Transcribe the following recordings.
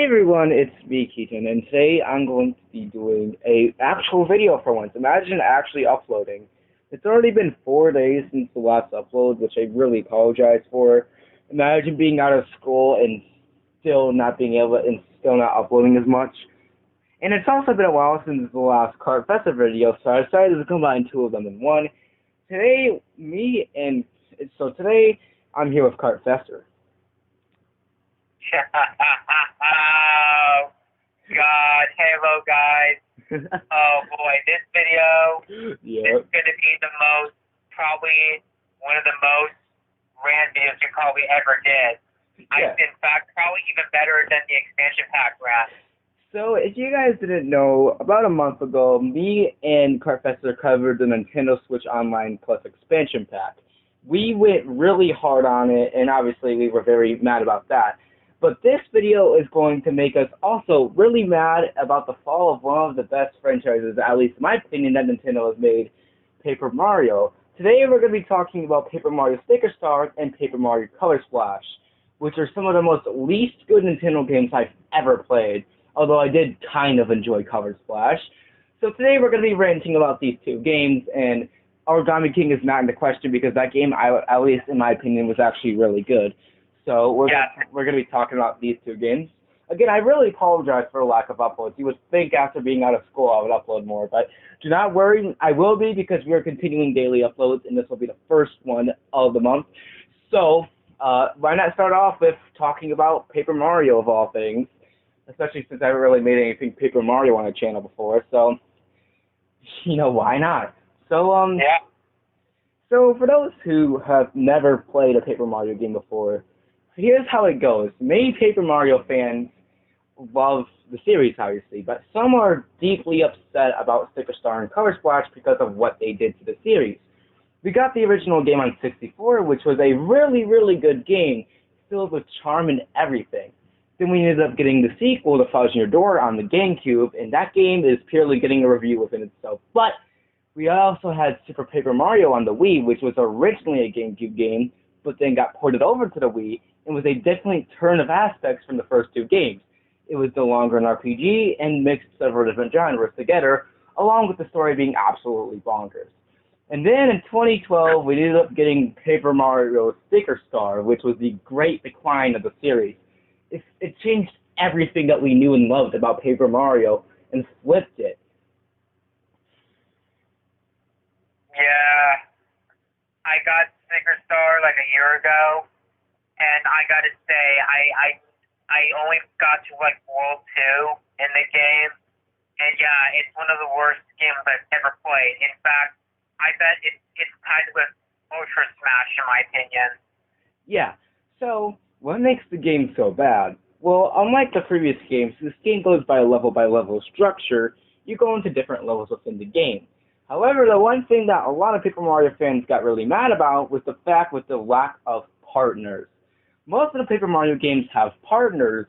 Hey everyone, it's me, Keaton, and today I'm going to be doing a actual video for once. Imagine actually uploading. It's already been 4 days since the last upload, which I really apologize for. Imagine being out of school and still not being able and still not uploading as much. And it's also been a while since the last Pac-Fessor video, so I decided to combine two of them in one. Today, today I'm here with Pac-Fessor. Oh, God. Hello, guys. Oh, boy. This video is going to be probably one of the most rant videos you probably ever did. Yeah. In fact, probably even better than the expansion pack rant. So, if you guys didn't know, about a month ago, me and Pac-Fessor covered the Nintendo Switch Online Plus expansion pack. We went really hard on it, and obviously we were very mad about that. But this video is going to make us also really mad about the fall of one of the best franchises, at least in my opinion, that Nintendo has made, Paper Mario. Today we're going to be talking about Paper Mario Sticker Star and Paper Mario Color Splash, which are some of the most least good Nintendo games I've ever played, although I did kind of enjoy Color Splash. So today we're going to be ranting about these two games, and Origami King is not in the question because that game, at least in my opinion, was actually really good. So we're going to be talking about these two games. Again, I really apologize for the lack of uploads. You would think after being out of school I would upload more, but do not worry, I will be because we are continuing daily uploads, and this will be the first one of the month. So why not start off with talking about Paper Mario of all things, especially since I haven't really made anything Paper Mario on the channel before. So, why not? So So for those who have never played a Paper Mario game before, here's how it goes. Many Paper Mario fans love the series, obviously, but some are deeply upset about Sticker Star and Color Splash because of what they did to the series. We got the original game on 64, which was a really, really good game, filled with charm and everything. Then we ended up getting the sequel, The Thousand Year Door, on the GameCube, and that game is purely getting a review within itself. But we also had Super Paper Mario on the Wii, which was originally a GameCube game, but then got ported over to the Wii, and was a different turn of aspects from the first two games. It was no longer an RPG, and mixed several different genres together, along with the story being absolutely bonkers. And then in 2012, we ended up getting Paper Mario Sticker Star, which was the great decline of the series. It changed everything that we knew and loved about Paper Mario, and flipped it. Yeah, I got Sticker Star like a year ago, and I gotta say, I only got to like World 2 in the game, and yeah, it's one of the worst games I've ever played. In fact, I bet it's tied with Ultra Smash in my opinion. Yeah, so what makes the game so bad? Well, unlike the previous games, this game goes by level structure. You go into different levels within the game. However, the one thing that a lot of Paper Mario fans got really mad about was the fact with the lack of partners. Most of the Paper Mario games have partners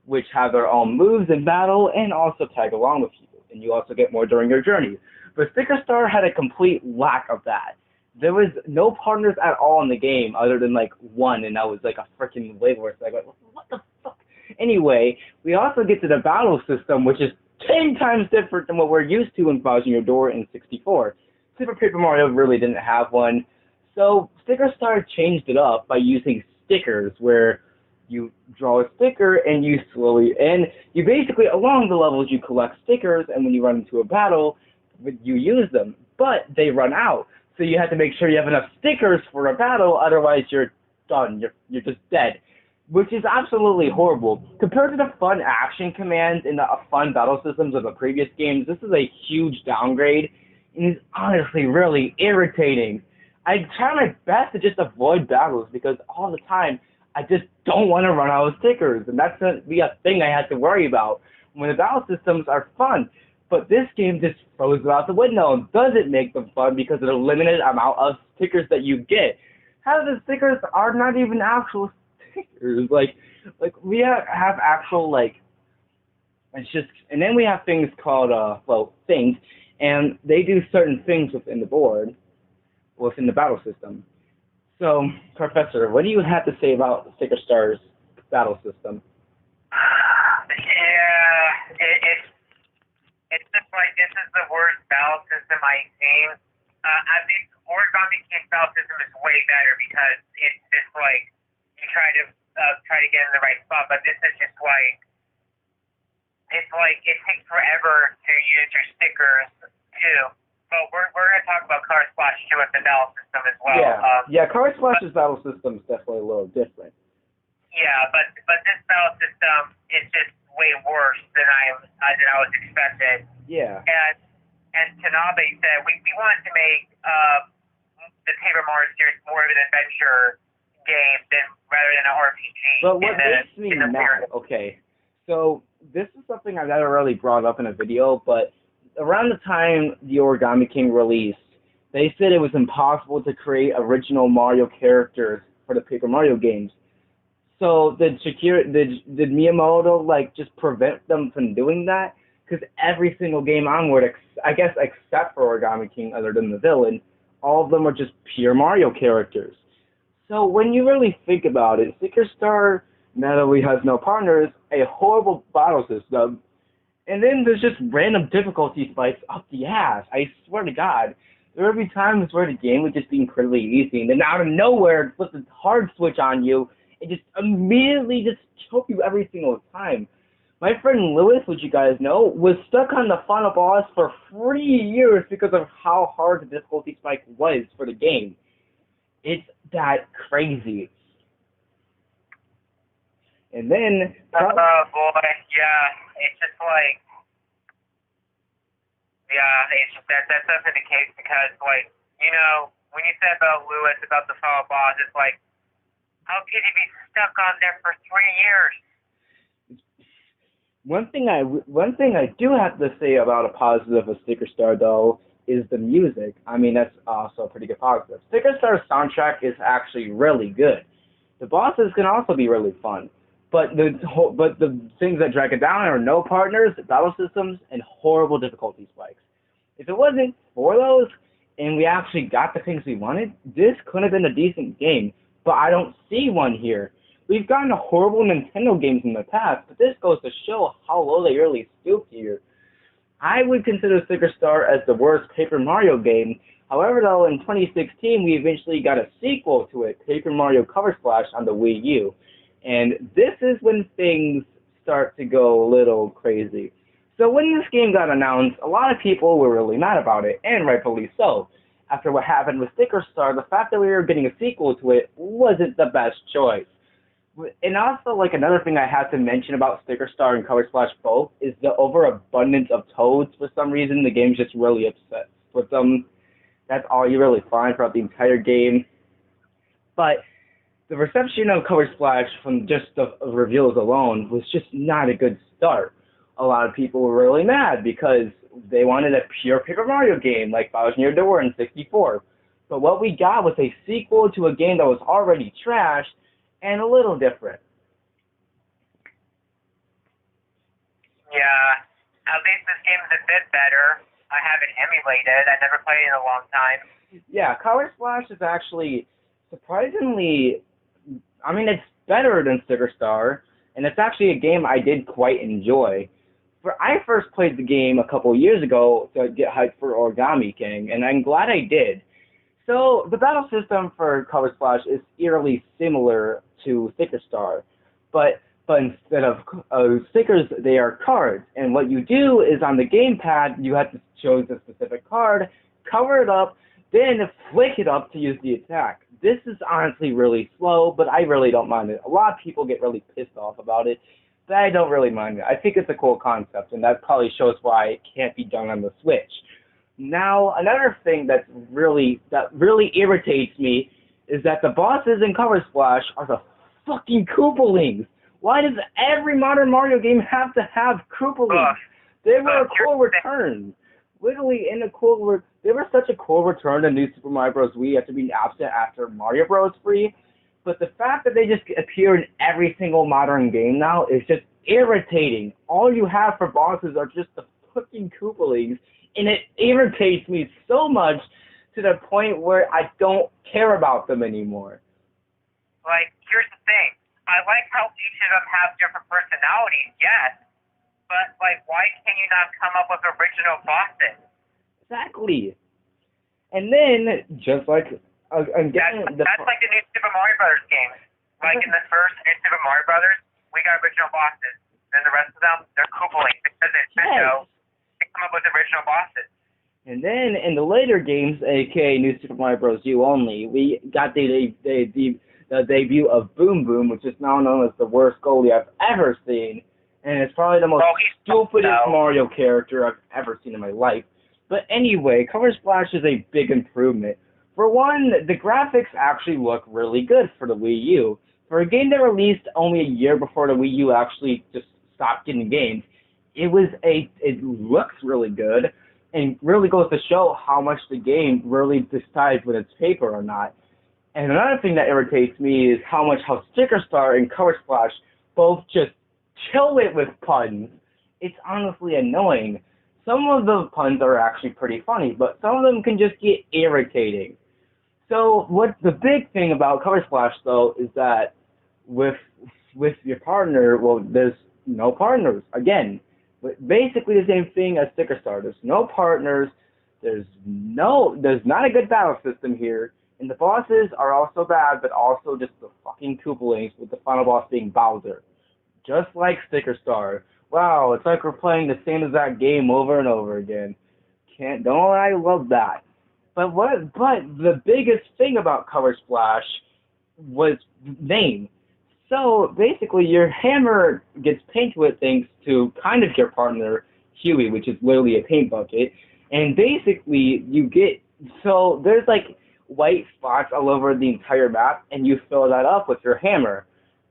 which have their own moves in battle and also tag along with you, and you also get more during your journey. But Sticker Star had a complete lack of that. There was no partners at all in the game other than like one, and that was like a freaking label. It's like, what the fuck? Anyway, we also get to the battle system, which is 10 times different than what we're used to in Thousand Year Door in 64. Super Paper Mario really didn't have one, so Sticker Star changed it up by using stickers, where you draw a sticker and you basically, along the levels, you collect stickers, and when you run into a battle, you use them, but they run out. So you have to make sure you have enough stickers for a battle, otherwise you're done, you're just dead. Which is absolutely horrible. Compared to the fun action commands and the fun battle systems of the previous games, this is a huge downgrade, and is honestly really irritating. I try my best to just avoid battles because all the time I just don't want to run out of stickers, and that's going to be a thing I have to worry about when the battle systems are fun. But this game just throws them out the window and doesn't make them fun because of the limited amount of stickers that you get. Half of the stickers are not even actual stickers. Like we have actual, it's just, and then we have things called, things, and they do certain things within the board, within the battle system. So, Pac-Fessor, what do you have to say about Sticker Star's battle system? worst battle system I've seen. I think Origami King battle system is way better because it's just like you try to get in the right spot, but this is just like it's like it takes forever to use your stickers too. But we're gonna talk about Color Splash too with the battle system as well. Yeah, Color Splash's battle system is definitely a little different. Yeah, but this battle system is just way worse than I was expecting. Yeah. And Tanabe said we wanted to make the Paper Mario series more of an adventure game rather than an RPG. But what makes me mad, okay, so this is something I've never really brought up in a video, but around the time the Origami King released, they said it was impossible to create original Mario characters for the Paper Mario games. So did Miyamoto like just prevent them from doing that? Because every single game onward, I guess except for Origami King, other than the villain, all of them are just pure Mario characters. So when you really think about it, Sticker Star not only has no partners, a horrible battle system, and then there's just random difficulty spikes up the ass. I swear to God, there would be times where the game would just be incredibly easy, and then out of nowhere, it flips a hard switch on you, and just immediately just choke you every single time. My friend Lewis, which you guys know, was stuck on the final boss for 3 years because of how hard the difficulty spike was for the game. It's that crazy. And then... oh boy, yeah, it's just like... Yeah, it's just that's definitely the case because, like, you know, when you said about Lewis, about the final boss, it's like, how could he be stuck on there for 3 years? One thing I do have to say about a positive of Sticker Star, though, is the music. I mean, that's also a pretty good positive. Sticker Star's soundtrack is actually really good. The bosses can also be really fun, but the things that drag it down are no partners, battle systems, and horrible difficulty spikes. If it wasn't for those, and we actually got the things we wanted, this could have been a decent game, but I don't see one here. We've gotten horrible Nintendo games in the past, but this goes to show how low they really stooped here. I would consider Sticker Star as the worst Paper Mario game. However, though, in 2016, we eventually got a sequel to it, Paper Mario Color Splash on the Wii U. And this is when things start to go a little crazy. So when this game got announced, a lot of people were really mad about it, and rightfully so. After what happened with Sticker Star, the fact that we were getting a sequel to it wasn't the best choice. And also, like, another thing I have to mention about Sticker Star and Color Splash both is the overabundance of toads. For some reason, the game's just really upset with them. That's all you really find throughout the entire game. But the reception of Color Splash from just the reveals alone was just not a good start. A lot of people were really mad because they wanted a pure Paper Mario game like Bowser's Near Door in 64. But what we got was a sequel to a game that was already trashed and a little different. Yeah, at least this game is a bit better. I haven't emulated. I never played it in a long time. Yeah, Color Splash is actually surprisingly, I mean, it's better than Sticker Star, and it's actually a game I did quite enjoy. I first played the game a couple years ago to get hyped for Origami King, and I'm glad I did. So the battle system for Color Splash is eerily similar to Sticker Star, but instead of stickers, they are cards. And what you do is on the gamepad, you have to choose a specific card, cover it up, then flick it up to use the attack. This is honestly really slow, but I really don't mind it. A lot of people get really pissed off about it, but I don't really mind it. I think it's a cool concept, and that probably shows why it can't be done on the Switch. Now, another thing that really irritates me is that the bosses in Color Splash are the fucking Koopalings. Why does every modern Mario game have to have Koopalings? They were a cool return. Literally, they were such a cool return to New Super Mario Bros. Wii after being absent after Mario Bros. 3. But the fact that they just appear in every single modern game now is just irritating. All you have for bosses are just the fucking Koopalings. And it irritates me so much to the point where I don't care about them anymore. Like, here's the thing. I like how each of them have different personalities, yes. But, like, why can you not come up with original bosses? Exactly. And then, just like, again, That's like the new Super Mario Brothers games. Like in the first new Super Mario Brothers, we got original bosses. Then the rest of them, they're Koopaling because Nintendo they come up with original bosses. And then in the later games, aka New Super Mario Bros. U only, we got the debut of Boom Boom, which is now known as the worst goalie I've ever seen, and it's probably the most stupidest Mario character I've ever seen in my life. But anyway, Color Splash is a big improvement. For one, the graphics actually look really good for the Wii U. For a game that released only a year before the Wii U actually just stopped getting games, it looks really good and really goes to show how much the game really decides whether it's paper or not. And another thing that irritates me is how Sticker Star and Color Splash both just kill it with puns. It's honestly annoying. Some of the puns are actually pretty funny, but some of them can just get irritating. So what the big thing about Color Splash though is that with your partner, well, there's no partners again. But basically the same thing as Sticker Star. There's no partners. There's not a good battle system here, and the bosses are also bad, but also just the fucking Koopalings, with the final boss being Bowser, just like Sticker Star. Wow, it's like we're playing the same exact game over and over again. Don't I love that? But the biggest thing about Color Splash was name. So basically, your hammer gets painted with things to kind of your partner, Huey, which is literally a paint bucket. And basically, there's like white spots all over the entire map, and you fill that up with your hammer.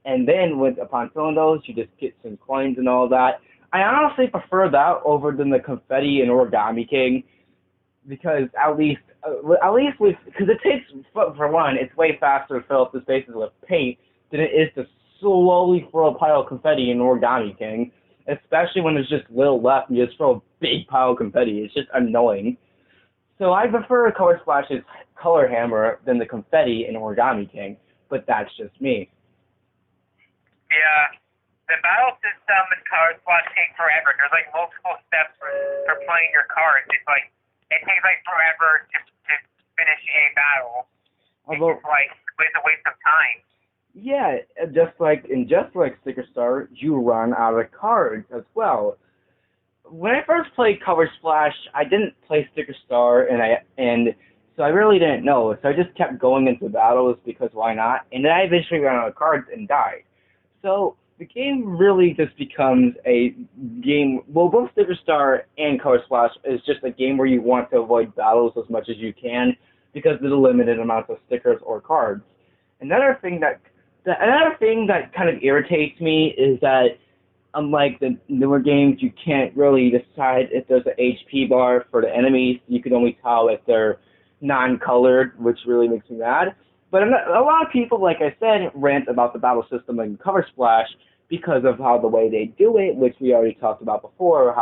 And then upon filling those, you just get some coins and all that. I honestly prefer that over than the confetti and Origami King, because because it takes, for one, it's way faster to fill up the spaces with paint than it is to slowly throw a pile of confetti in Origami King, especially when there's just little left and you just throw a big pile of confetti. It's just annoying. So I prefer Color Splash's color hammer than the confetti in Origami King, but that's just me. Yeah, the battle system in Color Splash takes forever. There's like multiple steps for playing your cards. It takes like forever to finish a battle. It's like it's a waste of time. Yeah, just like Sticker Star, you run out of cards as well. When I first played Color Splash, I didn't play Sticker Star, and so I really didn't know. So I just kept going into battles because why not? And then I eventually ran out of cards and died. So the game really just becomes a game. Well, both Sticker Star and Color Splash is just a game where you want to avoid battles as much as you can because of the limited amounts of stickers or cards. Another thing that kind of irritates me is that unlike the newer games, you can't really decide if there's an HP bar for the enemies. You can only tell if they're non-colored, which really makes me mad. But a lot of people, like I said, rant about the battle system in Color Splash because of how the way they do it, which we already talked about before,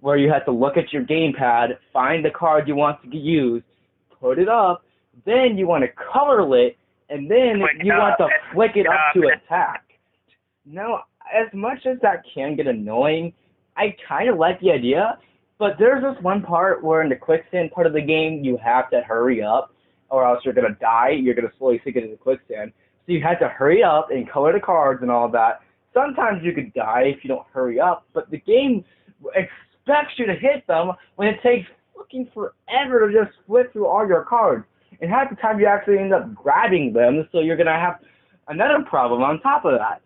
where you have to look at your gamepad, find the card you want to use, put it up, then you want to color it, and then you want to flick it up to attack. Now, as much as that can get annoying, I kind of like the idea, but there's this one part where in the quicksand part of the game, you have to hurry up, or else you're going to die. You're going to slowly sink into the quicksand. So you have to hurry up and color the cards and all that. Sometimes you could die if you don't hurry up, but the game expects you to hit them when it takes fucking forever to just flip through all your cards. And half the time you actually end up grabbing them, so you're going to have another problem on top of that.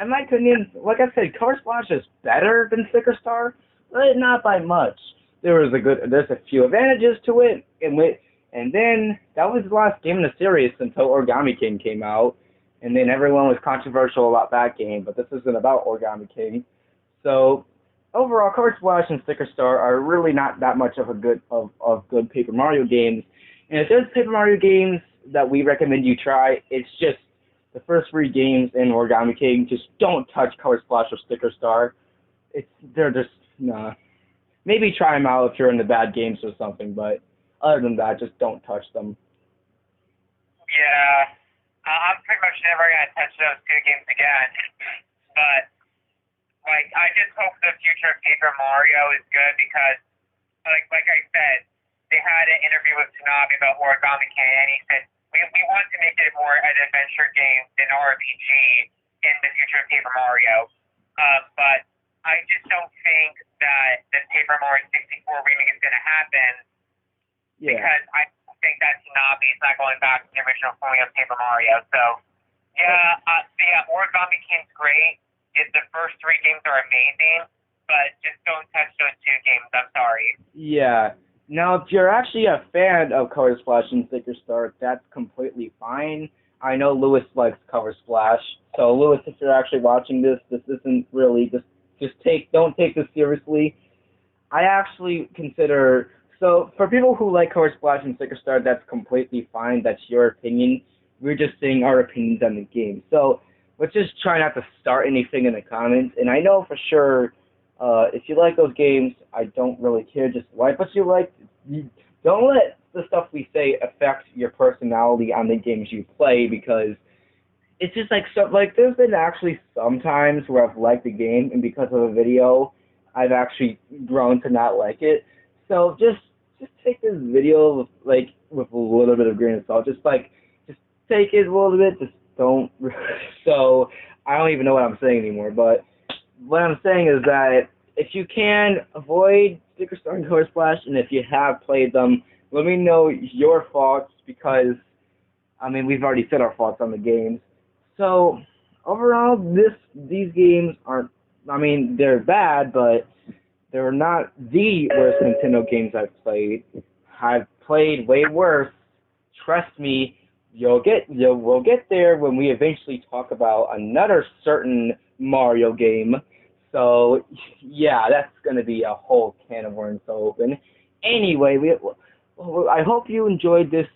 In my opinion, like I said, Color Splash is better than Sticker Star, but not by much. There's a few advantages to it, and then that was the last game in the series until Origami King came out, and then everyone was controversial about that game, but this isn't about Origami King. So overall, Color Splash and Sticker Star are really not that much of good Paper Mario games. And if there's Paper Mario games that we recommend you try, it's just the first 3 games in Origami King. Just don't touch Color Splash or Sticker Star. They're just nah. Maybe try them out if you're into bad games or something, but other than that, just don't touch them. Yeah, I'm pretty much never gonna touch those 2 games again. But like, I just hope the future of Paper Mario is good because, like I said, they had an interview with Tanabe about Origami King, and he said, we want to make it more an adventure game than RPG in the future of Paper Mario. But I just don't think that the Paper Mario 64 remake is going to happen because I think that Tanabe is not going back to the original formula of Paper Mario. So, Origami King's great. The first 3 games are amazing, but just don't touch those 2 games. I'm sorry. Yeah. Now, if you're actually a fan of Color Splash and Sticker Star, that's completely fine. I know Lewis likes Color Splash, so Lewis, if you're actually watching this isn't really don't take this seriously. I actually consider for people who like Color Splash and Sticker Star, that's completely fine. That's your opinion. We're just saying our opinions on the game. So let's just try not to start anything in the comments. And I know for sure. If you like those games, I don't really care. Just like what you like. Don't let the stuff we say affect your personality on the games you play, because it's just there's been actually some times where I've liked the game, and because of a video, I've actually grown to not like it. So just take this video with a little bit of grain of salt. Just take it a little bit. Just don't. So I don't even know what I'm saying anymore, but. What I'm saying is that if you can avoid Sticker Star and Color Splash, and if you have played them, let me know your thoughts, because, we've already said our thoughts on the games. So, overall, these games aren't, they're bad, but they're not the worst Nintendo games I've played. I've played way worse. Trust me, we'll get there when we eventually talk about another certain Mario game. So, yeah, that's going to be a whole can of worms to open. Anyway, I hope you enjoyed this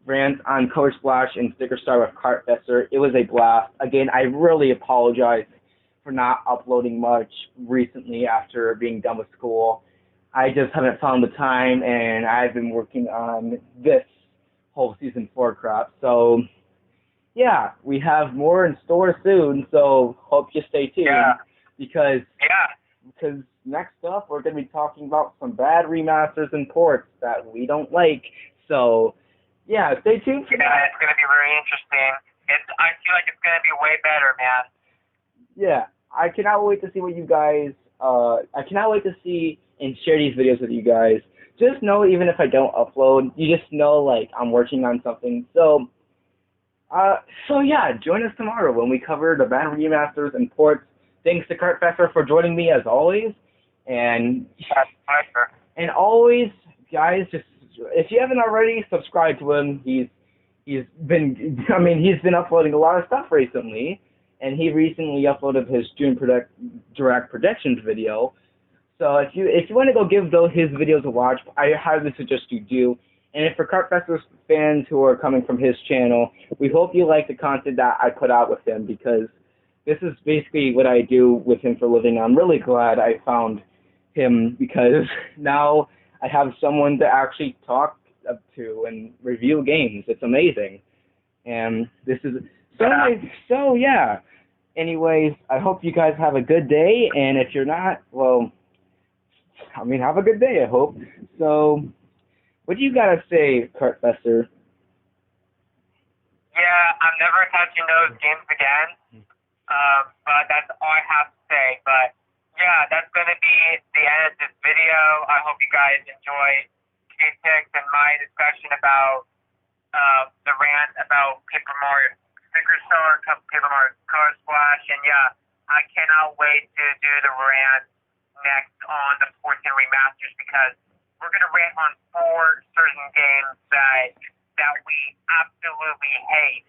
rant on Color Splash and Sticker Star with Pac-Fessor. It was a blast. Again, I really apologize for not uploading much recently after being done with school. I just haven't found the time, and I've been working on this whole Season 4 crop. So, yeah, we have more in store soon, so hope you stay tuned. Yeah. Because next up we're going to be talking about some bad remasters and ports that we don't like. So, yeah, stay tuned for that. Yeah, it's going to be very interesting. I feel like it's going to be way better, man. Yeah, I cannot wait to see what you guys, I cannot wait to see and share these videos with you guys. Just know, even if I don't upload, you just know, I'm working on something. So yeah, join us tomorrow when we cover the bad remasters and ports. Thanks to Pac-Fessor for joining me as always. And always, guys, just if you haven't already, subscribe to him. He's been uploading a lot of stuff recently, and he recently uploaded his June Direct Predictions video. So if you want to go give his videos a watch, I highly suggest you do. And if for Pac-Fessor fans who are coming from his channel, we hope you like the content that I put out with him, because this is basically what I do with him for a living. I'm really glad I found him, because now I have someone to actually talk to and review games. It's amazing. And this is so yeah. Anyways, I hope you guys have a good day, and if you're not, well, have a good day, I hope. So, what do you gotta say, Pac-Fessor? Yeah, I'm never touching those games again. But that's all I have to say. But yeah, that's going to be the end of this video. I hope you guys enjoyed K-Tix and my discussion about the rant about Paper Mario Sticker Star, Paper Mario Color Splash, and yeah, I cannot wait to do the rant next on the ports and remasters, because we're going to rant on 4 certain games that we absolutely hate,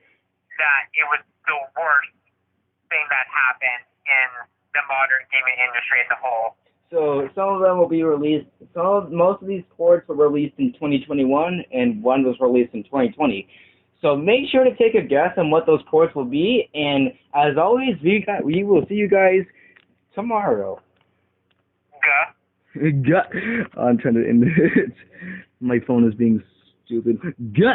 that it was the worst thing that happened in the modern gaming industry as a whole. So some of them will be released. Most of these ports were released in 2021, and one was released in 2020. So make sure to take a guess on what those ports will be. And as always, we will see you guys tomorrow. I'm trying to end it. My phone is being stupid.